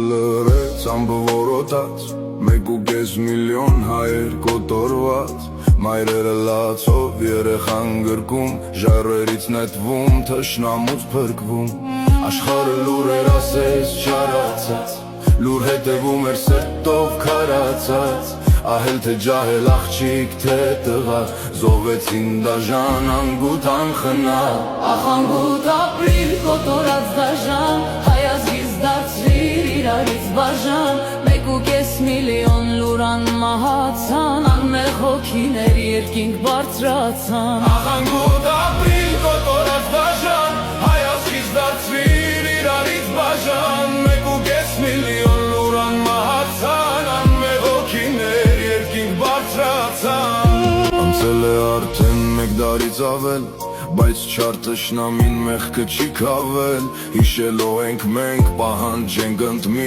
Լրեց ամբը որոտած, 1.5 միլիոն հայեր կոտորված, մայրերը լացով երեխան գրկում, ժայռերից նետվում, թշնամուց փրկվում, աշխարհը լուրեր ասես չարացած, լուր հետևում էր սրտով քարացած, ահել թե ջահել աղջիկ թե տղա, զոհվեցին դաժան անգութ անխնա, ախ անգութ ապրիլ կոտորած դաժան, հայազգից դարձրիր իրարից բաժան, 1.5 միլիոն լուրան մահացան, անմեղ հոգիներ երկինք բարձրացան, ախ անգութ ապրիլ կոտորած դաժան, հայազգից դարձրիր իրարից բաժան, 1.5 միլիոն լուրան մահացան, անմեղ հոգիներ երկինք բարձրացան, անցել է արդեն 1 դարից ավել, բայց չար թշնամին մեղքը չի քավել, հիշելով ենք մենք պահանջենք ընդմի